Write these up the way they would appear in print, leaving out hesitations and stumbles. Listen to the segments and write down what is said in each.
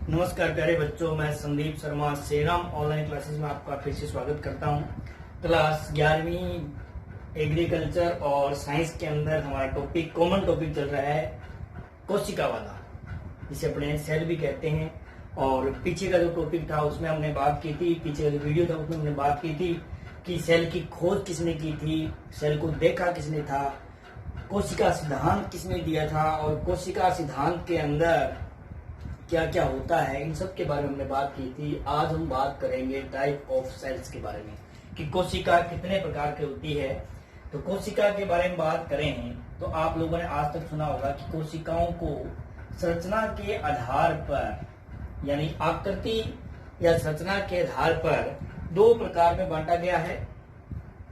नमस्कार प्यारे बच्चों, मैं Sandeep Sharma serum online classes में आपका फिर से स्वागत करता हूं। क्लास 11वीं एग्रीकल्चर और साइंस के अंदर हमारा टॉपिक कॉमन टॉपिक चल रहा है कोशिका वाला, जिसे अपने सेल भी कहते हैं। और पीछे का जो टॉपिक था उसमें हमने बात की थी, पीछे का जो वीडियो था उसमें हमने बात की थी कि सेल की खोज किसने की थी, सेल को देखा किसने था, कोशिका सिद्धांत किसने दिया था और कोशिका सिद्धांत के अंदर क्या क्या होता है, इन सब के बारे में हमने बात की थी। आज हम बात करेंगे टाइप ऑफ सेल्स के बारे में कि कोशिका कितने प्रकार की होती है। तो कोशिका के बारे में बात करें तो आप लोगों ने आज तक सुना होगा कि कोशिकाओं को संरचना के आधार पर, यानी आकृति या संरचना के आधार पर दो प्रकार में बांटा गया है।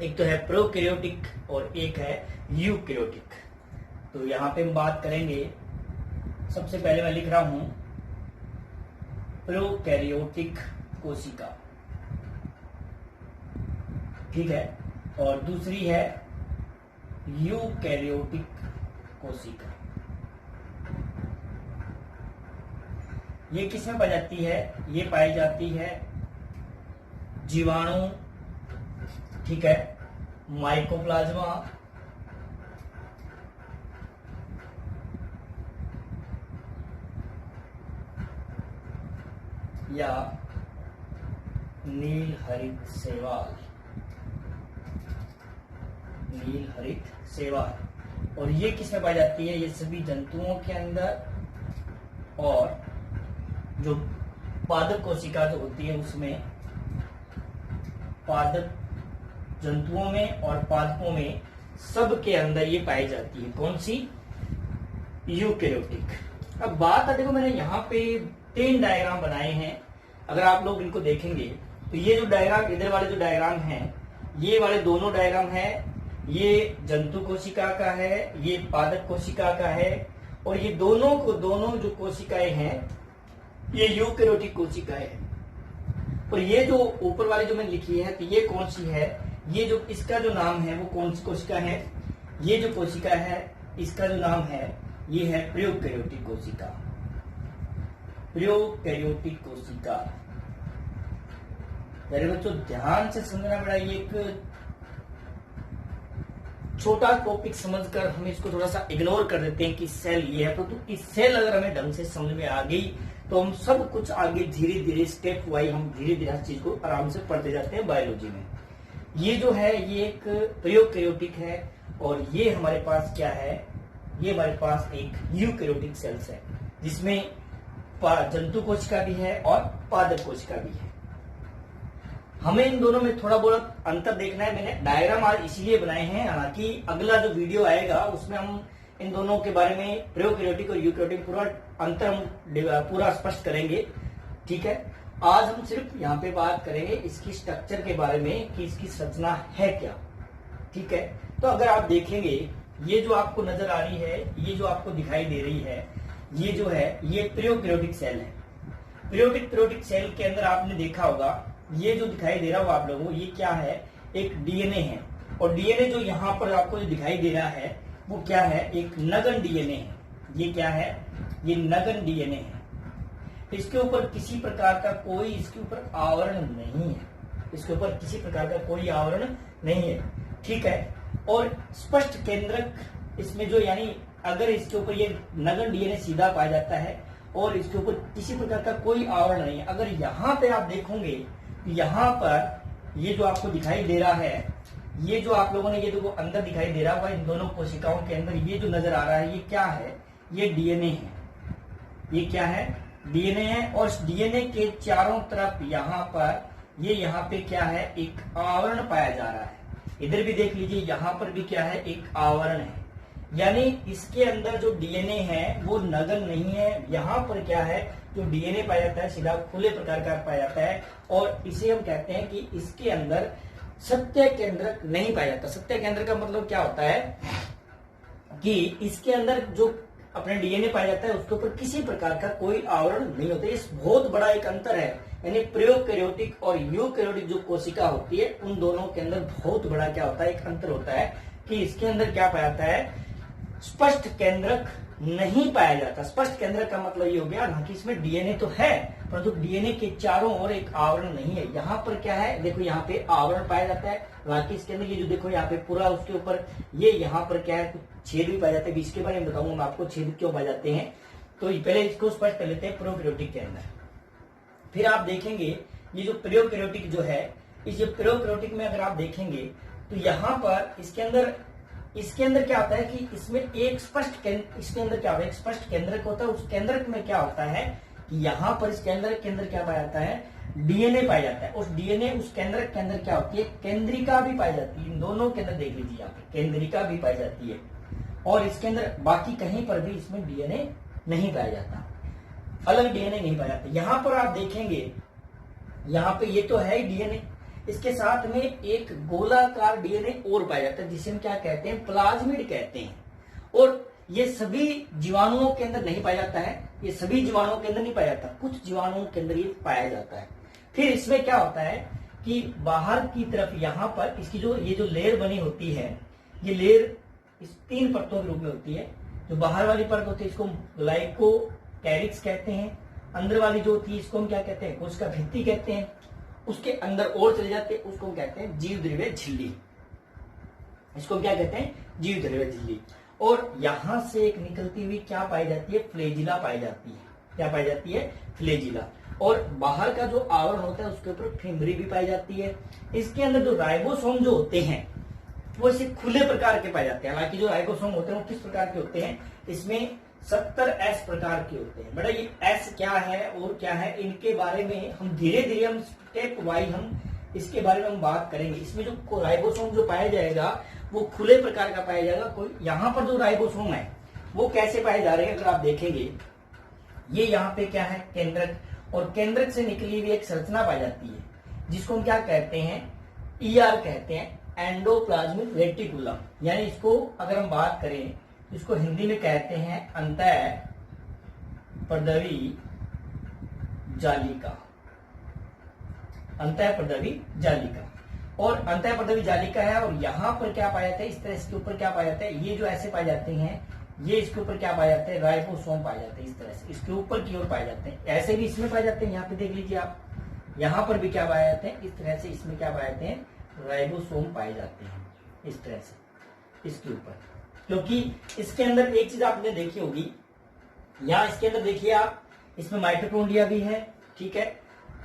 एक तो है प्रोकैरियोटिक और एक है यूकैरियोटिक। तो यहाँ पे हम बात करेंगे, सबसे पहले मैं लिख रहा हूं प्रोकैरियोटिक कोशिका, ठीक है, और दूसरी है यूकैरियोटिक कोशिका। ये किसमें पाई जाती है? ये पाई जाती है जीवाणु, ठीक है, माइकोप्लाज्मा, या नील हरित शैवाल, नील हरित शैवाल। और ये किसमें पाई जाती है? ये सभी जंतुओं के अंदर, और जो पादप कोशिका जो होती है उसमें, पादप जंतुओं में और पादपों में, सब के अंदर ये पाई जाती है। कौन सी? यूकैरियोटिक। अब बात है, देखो मैंने यहाँ पे 3 डायग्राम बनाए हैं। अगर आप लोग इनको देखेंगे तो ये जो डायग्राम, इधर वाले जो डायग्राम हैं, ये वाले दोनों डायग्राम हैं, ये जंतु कोशिका का है, ये पादप कोशिका का है, और ये दोनों जो कोशिकाएं हैं ये यूकैरियोटिक कोशिकाएं हैं। और ये जो ऊपर वाली जो मैंने लिखी है, तो ये कौन सी है? ये जो इसका जो नाम है वो कौन सी कोशिका है? ये जो कोशिका है इसका जो नाम है ये है प्रोकैरियोटिक कोशिका। प्रोकैरियोटिक कोशिका। मेरे बच्चों ध्यान से समझना पड़ा, ये एक छोटा टॉपिक समझकर हम इसको थोड़ा सा इग्नोर कर देते हैं कि सेल ये है, तो इस सेल अगर हमें ढंग से समझ में आ गई तो हम सब कुछ आगे धीरे धीरे स्टेप वाइज हम धीरे धीरे हर चीज को आराम से पढ़ते जाते हैं बायोलॉजी में। ये जो है ये एक प्रोकैरियोटिक है, और ये हमारे पास क्या है? ये हमारे पास एक यूकैरियोटिक सेल्स है, जिसमें जंतु कोशिका भी है और पादप कोशिका भी है। हमें इन दोनों में थोड़ा बहुत अंतर देखना है। मैंने डायग्राम आज इसीलिए बनाए हैं, हालांकि अगला जो वीडियो आएगा उसमें हम इन दोनों के बारे में, प्रोकैरियोटिक और यूकैरियोटिक, पूरा अंतर हम पूरा स्पष्ट करेंगे, ठीक है। आज हम सिर्फ यहाँ पे बात करेंगे इसकी स्ट्रक्चर के बारे में कि इसकी संरचना है क्या, ठीक है। तो अगर आप देखेंगे, ये जो आपको नजर आ रही है, ये जो आपको दिखाई दे रही है, ये जो है ये प्रोकैरियोटिक सेल है। प्रोकैरियोटिक सेल के अंदर आपने देखा होगा, ये जो दिखाई दे रहा होगा आप लोगों को, ये क्या है? एक डीएनए है। और डीएनए जो यहाँ पर आपको जो दिखाई दे रहा है वो क्या है? एक नगन डीएनए है। ये क्या है? ये नगन डीएनए है। इसके ऊपर किसी प्रकार का कोई इसके ऊपर आवरण नहीं है, इसके ऊपर किसी प्रकार का कोई आवरण नहीं है, ठीक है। और स्पष्ट केंद्रक इसमें जो, यानी अगर इसके ऊपर ये नगन डीएनए सीधा पाया जाता है और इसके ऊपर किसी प्रकार का कोई आवरण नहीं है। अगर यहाँ पे आप देखोगे, यहाँ पर ये जो आपको दिखाई दे रहा है, ये जो आप लोगों ने ये जो अंदर दिखाई दे रहा है इन दोनों कोशिकाओं के अंदर, ये जो नजर आ रहा है ये क्या है? ये डीएनए है। ये क्या है? डीएनए है। और डीएनए के चारों तरफ यहाँ पर, ये यहाँ पे क्या है? एक आवरण पाया जा रहा है। इधर भी देख लीजिए, यहाँ पर भी क्या है? एक आवरण है। यानी इसके अंदर जो डीएनए है वो नगन नहीं है। यहाँ पर क्या है? जो डीएनए पाया जाता है सीधा खुले प्रकार का पाया जाता है, और इसे हम कहते हैं कि इसके अंदर सत्य केंद्रक नहीं पाया जाता। सत्य केंद्र का मतलब क्या होता है कि इसके अंदर जो अपने डीएनए पाया जाता है उसके ऊपर किसी प्रकार का कोई आवरण नहीं होता। इस बहुत बड़ा एक अंतर है, यानी प्रोकैरियोटिक और यूकैरियोटिक जो कोशिका होती है उन दोनों के अंदर बहुत बड़ा क्या होता है? एक अंतर होता है कि इसके अंदर क्या पाया जाता है? स्पष्ट केंद्रक नहीं पाया जाता। स्पष्ट केंद्रक का मतलब ये हो गया ना कि इसमें डीएनए तो है परंतु डीएनए के चारों ओर एक आवरण नहीं है। यहाँ पर क्या है, देखो यहाँ पे आवरण पाया जाता है, बाकी इसके अंदर ये जो देखो यहाँ पे पूरा उसके ऊपर ये यहाँ पर क्या है, कुछ छेद भी पाए जाते हैं। इसके बारे में बताऊंगा मैं आपको छेद क्यों पाए जाते हैं। तो पहले इसको स्पष्ट कर लेते हैं प्रोकैरियोटिक के अंदर। फिर आप देखेंगे ये जो प्रोकैरियोटिक जो है, इस जो प्रोकैरियोटिक में अगर आप देखेंगे तो यहाँ पर इसके अंदर क्या होता है कि इसमें एक स्पष्ट इसके अंदर क्या होता है, एक स्पष्ट केंद्रक होता है। उस केंद्रक में क्या होता है कि यहाँ पर इस केंद्रक के अंदर क्या पाया जाता है, डीएनए पाया जाता है। उस डीएनए उस केंद्रक के अंदर क्या होती है, केंद्रिका भी पाई जाती है। इन दोनों के अंदर देख लीजिए यहाँ पे केंद्रिका भी पाई जाती है और इसके अंदर बाकी कहीं पर भी इसमें डीएनए नहीं पाया जाता, अलग डीएनए नहीं पाया जाता। यहाँ पर आप देखेंगे यहाँ पे ये तो है ही डीएनए, इसके साथ में एक गोलाकार डीएनए और पाया जाता है जिसे हम क्या कहते हैं, प्लाज्मिड कहते हैं। और ये सभी जीवाणुओं के अंदर नहीं पाया जाता है, ये सभी जीवाणुओं के अंदर नहीं पाया जाता, कुछ जीवाणुओं के अंदर ये पाया जाता है। फिर इसमें क्या होता है कि बाहर की तरफ यहाँ पर इसकी ये जो लेयर बनी होती है, ये लेयर इस 3 परतों के रूप में होती है। जो बाहर वाली परत होती है इसको ग्लाइकोकैरिक्स कहते हैं, अंदर वाली जो होती है इसको हम क्या कहते हैं, कोशिका भित्ति कहते हैं। उसके अंदर और चले जाते हैं उसको हम कहते हैं जीव द्रव्य झिल्ली, इसको क्या कहते हैं, जीव द्रव्य झिल्ली। और यहां से एक निकलती हुई क्या पाई जाती है, फ्लैजिला पाई जाती है। क्या पाई जाती है, फ्लैजिला। और बाहर का जो आवरण होता है उसके ऊपर फिमरी भी पाई जाती है। इसके अंदर जो राइबोसोम जो होते हैं वो इसे खुले प्रकार के पाए जाते हैं। हालांकि जो राइबोसोम होते हैं वो किस प्रकार के होते हैं, इसमें 70S प्रकार के होते हैं। बड़ा ये S क्या है और क्या है, इनके बारे में हम धीरे धीरे हम स्टेप वाइज हम इसके बारे में हम बात करेंगे। इसमें जो राइबोसोम जो पाया जाएगा वो खुले प्रकार का पाया जाएगा। कोई यहाँ पर जो राइबोसोम है वो कैसे पाए जा रहे हैं, अगर आप देखेंगे ये यहाँ पे क्या है, केंद्रक, और केंद्रक से निकली हुई एक संरचना पाई जाती है जिसको हम क्या कहते हैं, ER कहते हैं, एंडोप्लाज्मिक रेटिकुलम। यानी इसको अगर हम बात करें इसको हिंदी में कहते हैं अंतःपर्दवी जालिका, अंतःपर्दवी जालिका। और अंतःपर्दवी जालिका है और यहाँ पर क्या पाया जाता है, इस तरह इसके ऊपर क्या पाया जाता है, ये जो ऐसे पाए जाते हैं, ये इसके ऊपर क्या पाए जाते हैं, राइबोसोम पाए जाते हैं। इस तरह से इसके ऊपर की ओर पाए जाते हैं, ऐसे भी इसमें पाए जाते हैं। यहाँ पे देख लीजिए आप, यहाँ पर भी क्या पाए जाते हैं, इस तरह से इसमें क्या पाए जाते हैं, राइबोसोम पाए जाते हैं इस तरह से इसके ऊपर। क्योंकि इसके अंदर एक चीज आपने देखी होगी, यहाँ इसके अंदर देखिए आप, इसमें माइटोकॉन्ड्रिया भी है, ठीक है,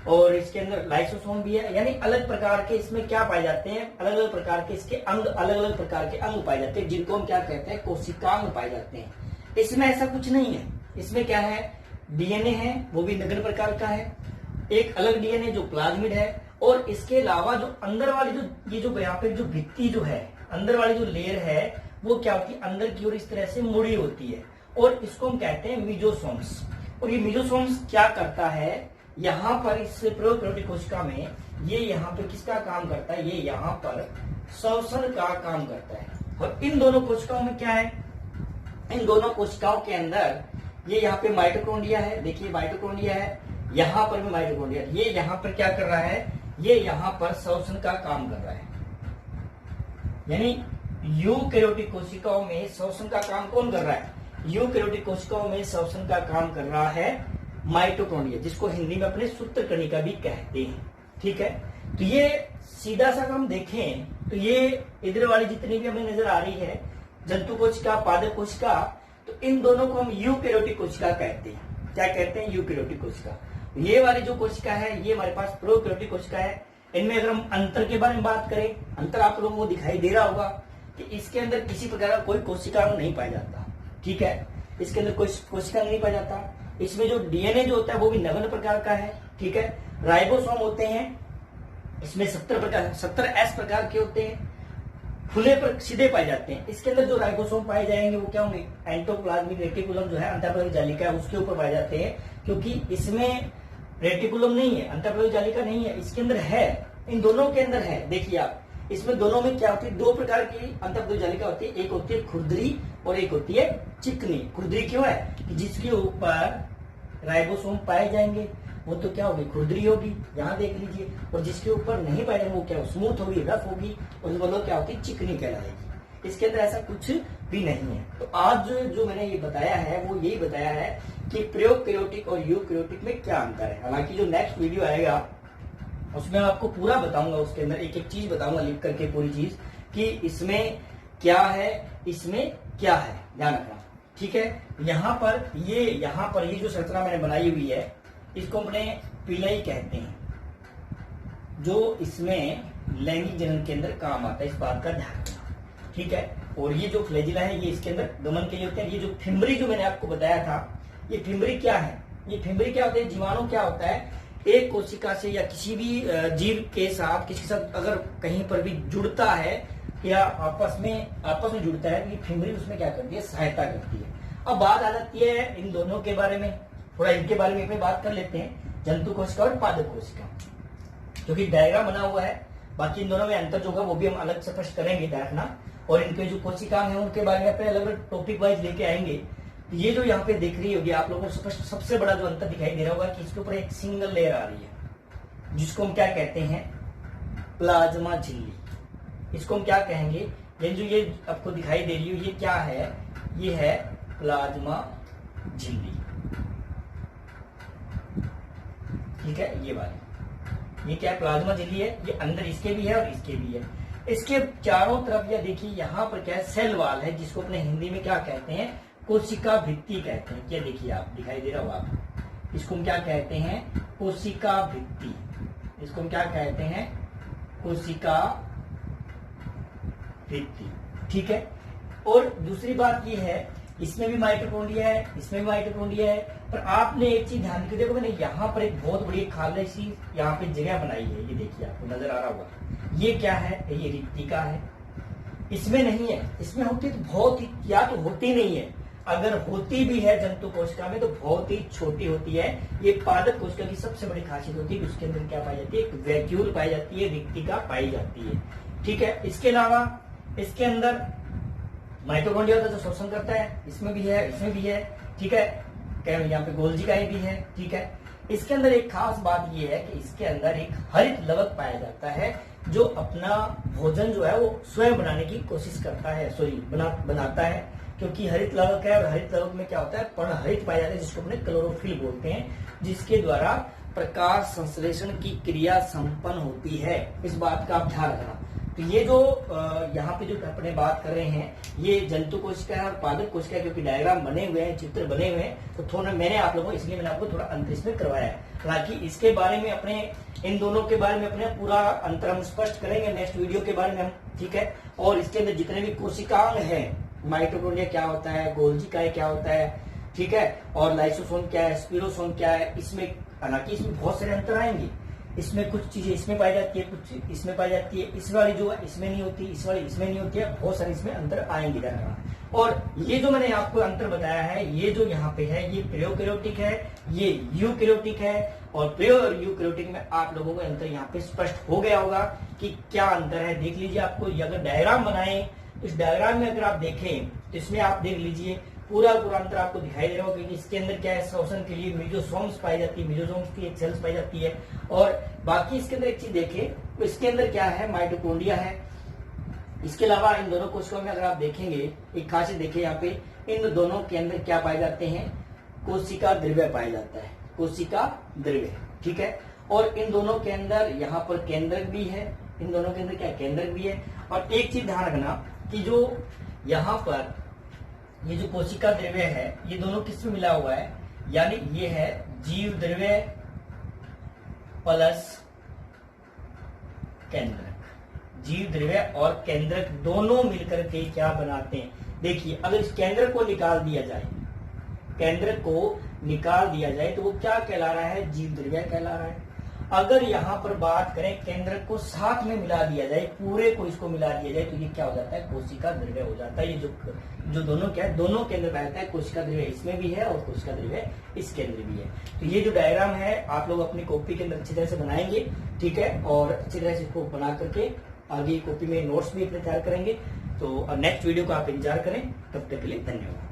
और इसके अंदर लाइसोसोम भी है। यानी अलग प्रकार के इसमें क्या पाए जाते हैं, अलग अलग प्रकार के इसके अंग, अलग अलग प्रकार के अंग पाए जाते हैं जिनको हम क्या कहते हैं, कोशिकांग पाए जाते हैं। इसमें ऐसा कुछ नहीं है, इसमें क्या है, डीएनए है, वो भी नगण्य प्रकार का है, एक अलग डीएनए जो प्लाज्मिड है, और इसके अलावा जो अंदर वाली जो ये जो यहाँ पे जो भित्ति जो है, अंदर वाली जो लेयर है वो क्या होती है, अंदर की ओर इस तरह से मुड़ी होती है और इसको हम कहते हैं मिजोसोम्स। और ये मिजोसोम्स क्या करता है, यहाँ पर इस प्रोकैरियोटिक कोशिका में ये यहाँ पे किसका काम करता है, ये यहाँ पर श्वसन का काम करता है। और इन दोनों कोशिकाओं में क्या है, इन दोनों कोशिकाओं के अंदर ये यहाँ पे माइटोकॉन्ड्रिया है, देखिए माइटोकॉन्ड्रिया है, यहाँ पर भी माइटोकॉन्ड्रिया, ये यहाँ पर क्या कर रहा है, ये यहाँ पर श्वसन का काम कर रहा है। यानी यूकैरियोटिक कोशिकाओं में श्वसन का काम कौन कर रहा है, यूकैरियोटिक कोशिकाओं में श्वसन का काम कर रहा है माइटोकॉन्ड्रिया, जिसको हिंदी में अपने सूत्रकणिका भी कहते हैं, ठीक है। तो ये सीधा सा हम देखें तो ये इधर वाली जितनी भी हमें नजर आ रही है, जंतु कोशिका, पादप कोशिका, तो इन दोनों को हम यूकैरियोटिक कोशिका कहते हैं। क्या कहते हैं, यूकैरियोटिक कोशिका। ये वाली जो कोशिका है ये हमारे पास प्रोकैरियोटिक कोशिका है। इनमें अगर हम अंतर के बारे में बात करें, अंतर आप लोगों को दिखाई दे रहा होगा कि इसके अंदर किसी प्रकार का कोई कोशिका नहीं पाया जाता, ठीक है, इसके अंदर कोई कोशिका नहीं पाया जाता। इसमें जो डीएनए जो होता है वो भी नगण्य प्रकार का है, ठीक है। राइबोसोम होते हैं, इसमें 70S प्रकार के होते हैं, खुले पर सीधे पाए जाते हैं। इसके अंदर जो राइबोसोम पाए जाएंगे वो क्या होंगे, एंडोप्लाज्मिक रेटिकुलम जो है, अंतःपर्दवी जालिका है, उसके ऊपर पाए जाते हैं। क्योंकि इसमें रेटिकुलम नहीं है, अंतःपर्दवी जालिका नहीं है, इसके अंदर है, इन दोनों के अंदर है। देखिए आप, इसमें दोनों में क्या होती है, 2 प्रकार की अंतःपर्दवी जालिका होती है, एक होती है खुरदरी और एक होती है चिकनी। खुरदरी क्यों है कि जिसके ऊपर राइबोसोम पाए जाएंगे वो तो क्या होगी, खुरदरी होगी, यहाँ देख लीजिए, और जिसके ऊपर नहीं पाए जाएंगे वो क्या स्मूथ होगी, रफ होगी, और वो क्या होती है, चिकनी कहलाएगी। इसके अंदर ऐसा कुछ भी नहीं है। तो आज जो मैंने ये बताया है वो यही बताया है कि प्रोकैरियोटिक और यूकैरियोटिक में क्या अंतर है। हालांकि जो नेक्स्ट वीडियो आएगा उसमें आपको पूरा बताऊंगा, उसके अंदर एक एक चीज बताऊंगा लिख करके पूरी चीज कि इसमें क्या है, इसमें क्या है, ध्यान रखना, ठीक है। यहाँ पर ये जो संरचना मैंने बनाई हुई है इसको अपने पिलाई कहते हैं, जो इसमें लैंगिक जनन के अंदर काम आता है, इस बात का ध्यान रखना, ठीक है। और ये जो फ्लैजिला है ये इसके अंदर गमन के लिए होते हैं। ये जो फिम्बरी जो मैंने आपको बताया था, ये फिम्बरी क्या है, ये फिम्बरी क्या होते हैं, जीवाणु क्या होता है, एक कोशिका से या किसी भी जीव के साथ किसी के साथ अगर कहीं पर भी जुड़ता है या आपस में जुड़ता है तो ये फिम्बरी उसमें क्या करती है, सहायता करती है। अब बात आ जाती है इन दोनों के बारे में, थोड़ा इनके बारे में अपनी बात कर लेते हैं, जंतु कोशिका और पादप कोशिका, क्योंकि डायग्राम बना हुआ है। बाकी इन दोनों में अंतर जो होगा वो भी हम अलग से स्पष्ट करेंगे, देखना। और इनके जो कोशिका हैं उनके बारे में अपने अलग अलग टॉपिक वाइज लेके आएंगे। ये जो यहाँ पे दिख रही होगी आप लोगों को सबसे बड़ा जो अंतर दिखाई दे रहा होगा कि इसके ऊपर एक सिंगल लेयर आ रही है, जिसको हम क्या कहते हैं, प्लाज्मा झिल्ली। इसको हम क्या कहेंगे, ये जो ये आपको दिखाई दे रही है ये क्या है, ये है प्लाज्मा झिल्ली, ठीक है। ये वाली ये क्या है, प्लाज्मा झिल्ली है। ये अंदर इसके भी है और इसके भी है। इसके चारों तरफ या देखिए यहाँ पर क्या है, सेल वाल है, जिसको अपने हिंदी में क्या कहते हैं, कोशिका भित्ति कहते हैं। क्या देखिए आप दिखाई दे रहा होगा आप, इसको हम क्या कहते हैं, कोशिका भित्ति। इसको हम क्या कहते हैं, कोशिका भित्ति, ठीक है। और दूसरी बात ये है, इसमें भी माइटोकॉन्ड्रिया है, इसमें भी माइटोकॉन्ड्रिया है। पर आपने एक चीज ध्यान रखी, देखो मैंने यहाँ पर एक बहुत बड़ी खाली सी यहाँ पे जगह बनाई है, ये देखिए आपको नजर आ रहा होगा। ये क्या है, ये रिक्तिका है। इसमें नहीं है, इसमें होती तो बहुत ही, या तो होती नहीं है, अगर होती भी है जंतु कोशिका में तो बहुत ही छोटी होती है। ये पादप कोशिका की सबसे बड़ी खासियत होती है कि उसके अंदर क्या पाई जाती है, एक वैक्यूल पाई जाती है, रिक्तिका पाई जाती है, ठीक है। इसके अलावा इसके अंदर माइटोकॉन्ड्रिया होता है जो शोषण करता है, इसमें भी है, इसमें भी है, ठीक है। यहाँ पे गोल्जिकाएं भी है, ठीक है। इसके अंदर एक खास बात ये है कि इसके अंदर एक हरित लवक पाया जाता है, जो अपना भोजन जो है वो स्वयं बनाने की कोशिश करता है, बनाता है, क्योंकि हरित लवक है। और हरित लवक में क्या होता है, पर्णहरित पाया जाता है, जिसको अपने क्लोरोफिल बोलते हैं, जिसके द्वारा प्रकाश संश्लेषण की क्रिया संपन्न होती है। इस बात का आप ध्यान रखना। तो ये जो यहाँ पे जो अपने बात कर रहे हैं, ये जंतु कोशिका है और पादप कोशिका, क्योंकि डायग्राम बने हुए हैं, चित्र बने हुए हैं, तो थोड़ा मैंने आप लोगों को इसलिए मैंने आपको थोड़ा अंतर इसमें करवाया है। हालांकि इसके बारे में अपने इन दोनों के बारे में अपने पूरा अंतर हम स्पष्ट करेंगे नेक्स्ट वीडियो के बारे में हम, ठीक है। और इसके अंदर जितने भी कोशिकांग है, माइटोकॉन्ड्रिया क्या होता है, गोल्जिकाएं क्या होता है, ठीक है, और लाइसोसोम क्या है, स्पिरोसोम क्या है, इसमें हालांकि इसमें बहुत सारे अंतर आएंगे। इसमें कुछ चीजें इसमें पाई जाती है, कुछ इसमें पाई जाती है, इस वाली जो है इसमें नहीं होती, इस वाली इसमें नहीं होती है, बहुत सारे इसमें अंतर आएंगे जाना। और ये जो मैंने आपको अंतर बताया है, ये जो यहाँ पे है, ये प्रोकैरियोटिक है, ये यूकैरियोटिक है। और प्रो और यूकैरियोटिक में आप लोगों को अंतर यहाँ पे स्पष्ट हो गया होगा कि क्या अंतर है। देख लीजिए, आपको अगर डायग्राम बनाए तो इस डायग्राम में अगर आप देखें तो इसमें आप देख लीजिए पूरा अंतर आपको दिखाई दे रहा होगा कि इसके अंदर क्या है, शोषण के लिए मेजोसोम्स पाई जाती है, मेजोसोम्स की एक सेल्स पाई जाती है। और बाकी इसके अंदर एक चीज देखें तो इसके अंदर क्या है, माइटोकॉन्ड्रिया है। इसके अलावा इन दोनों कोशिकाओं में अगर आप देखेंगे, एक खासियत देखिए यहाँ पे, इन दोनों के अंदर क्या पाए जाते हैं, कोशिका द्रव्य पाया जाता है, कोशिका द्रव्य, ठीक है। और इन दोनों के अंदर यहाँ पर केंद्रक भी है, इन दोनों के अंदर क्या केंद्रक भी है। और एक चीज ध्यान रखना कि जो यहाँ पर ये जो कोशिका द्रव्य है, ये दोनों किसमें मिला हुआ है, यानी ये है जीव द्रव्य प्लस केंद्रक। जीव द्रव्य और केंद्रक दोनों मिलकर के क्या बनाते हैं, देखिए अगर इस केंद्रक को निकाल दिया जाए, केंद्रक को निकाल दिया जाए तो वो क्या कहला रहा है, जीव द्रव्य कहला रहा है। अगर यहाँ पर बात करें केंद्रक को साथ में मिला दिया जाए, पूरे को इसको मिला दिया जाए, तो ये क्या हो जाता है, कोशिका द्रव्य हो जाता है। ये जो दोनों क्या है, दोनों केंद्र रहता है, कोशिका द्रव्य इसमें भी है और कोशिका द्रव्य इस केंद्र भी है। तो ये जो डायग्राम है आप लोग अपनी कॉपी के अंदर अच्छी तरह से बनाएंगे, ठीक है, और अच्छी तरह से इसको बना करके आगे कॉपी में नोट्स भी अपने तैयार करेंगे। तो नेक्स्ट वीडियो को आप इंतजार करें, तब तक के लिए धन्यवाद।